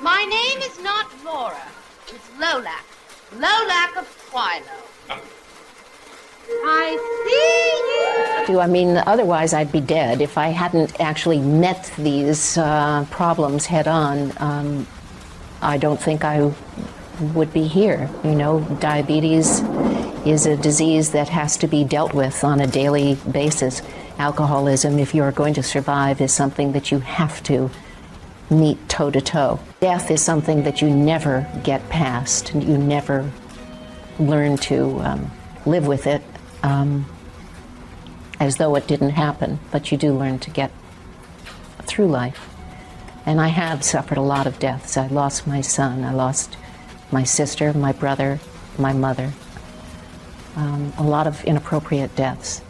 My name is not Laura. It's Lolac. Lolac of Twilo. I see you. I mean, otherwise I'd be dead if I hadn't actually met these problems head on. I don't think I would be here. You know, diabetes is a disease that has to be dealt with on a daily basis. Alcoholism, if you're going to survive, is something that you have to meet toe-to-toe. Death is something that you never get past, and you never learn to live with it as though it didn't happen, but you do learn to get through life. And I have suffered a lot of deaths. I lost my son, I lost my sister, my brother, my mother. A lot of inappropriate deaths.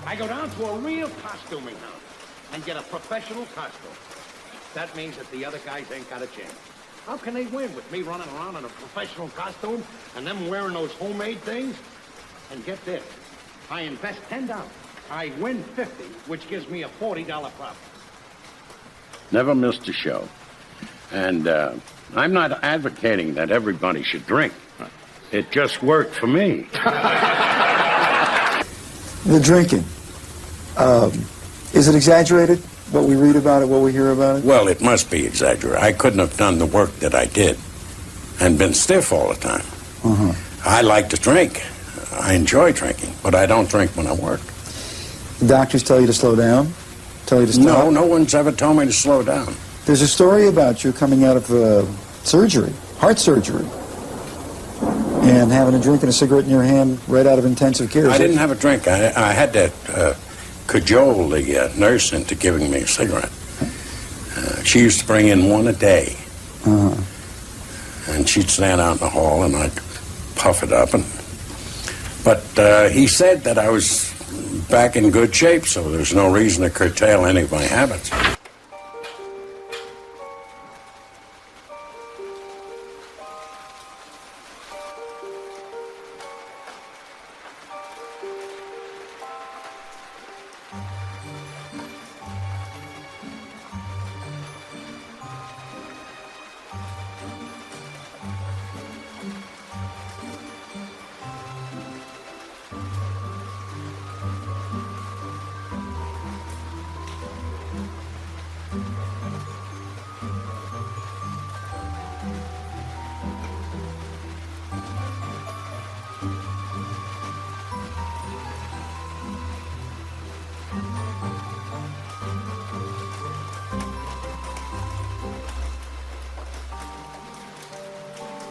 I go down to a real costuming house and get a professional costume. That means that the other guys ain't got a chance. How can they win with me running around in a professional costume and them wearing those homemade things? And get this, I invest $10. I win $50, which gives me a $40 profit. Never missed a show. And I'm not advocating that everybody should drink. It just worked for me. The drinking. Is it exaggerated, what we read about it, what we hear about it? Well, it must be exaggerated. I couldn't have done the work that I did and been stiff all the time. I like to drink. I enjoy drinking, but I don't drink when I work. The doctors tell you to slow down? Tell you to stop? No one's ever told me to slow down. There's a story about you coming out of surgery, heart surgery, and having a drink and a cigarette in your hand right out of intensive care. I didn't have a drink. I had to cajole the nurse into giving me a cigarette. She used to bring in one a day. And she'd stand out in the hall, and I'd puff it up. But he said that I was back in good shape, so there's no reason to curtail any of my habits.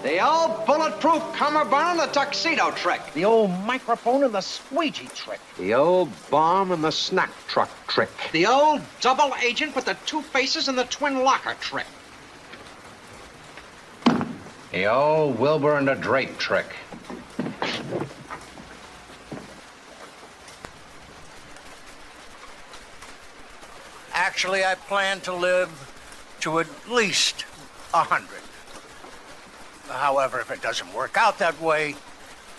The old bulletproof cummerbund and the tuxedo trick. The old microphone and the squeegee trick. The old bomb and the snack truck trick. The old double agent with the two faces and the twin locker trick. The old Wilbur and the Drake trick. Actually, I plan to live to at least 100. However, if it doesn't work out that way,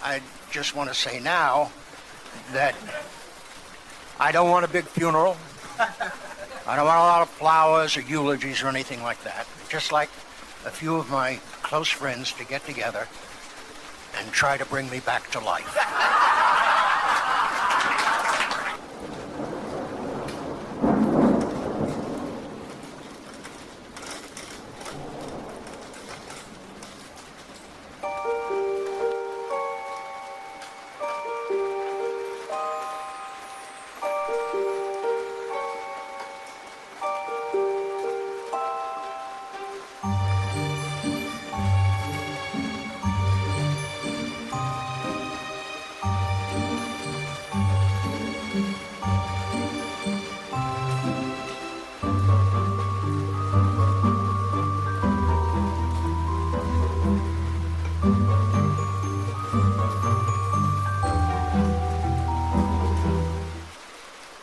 I just want to say now that I don't want a big funeral. I don't want a lot of flowers or eulogies or anything like that. Just like a few of my close friends to get together and try to bring me back to life.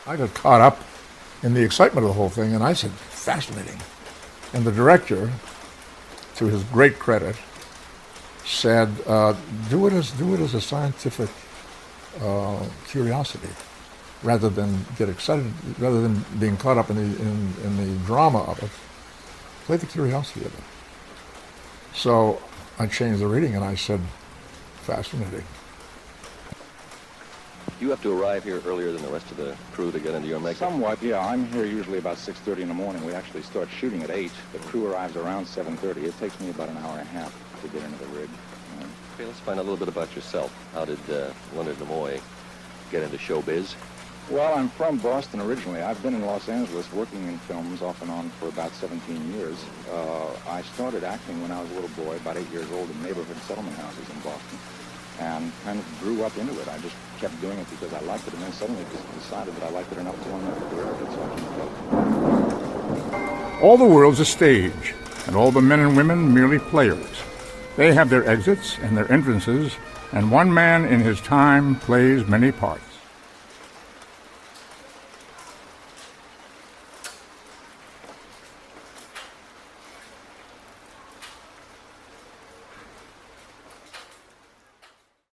I got caught up in the excitement of the whole thing, and I said, fascinating. And the director, to his great credit, said, do it as a scientific curiosity, rather than get excited, rather than being caught up in the drama of it. Play the curiosity of it. So I changed the reading, and I said, fascinating. You have to arrive here earlier than the rest of the crew to get into your makeup? Somewhat, yeah. I'm here usually about 6:30 in the morning. We actually start shooting at 8. The crew arrives around 7:30. It takes me about an hour and a half to get into the rig. Okay, let's find out a little bit about yourself. How did Leonard Nimoy get into showbiz? Well, I'm from Boston originally. I've been in Los Angeles working in films off and on for about 17 years. I started acting when I was a little boy, about 8 years old, in neighborhood settlement houses in Boston, and kind of grew up into it. I just kept doing it because I liked it, and then suddenly just decided that I liked it enough to want to career of it, so I kept going. All the world's a stage, and all the men and women merely players. They have their exits and their entrances, and one man in his time plays many parts.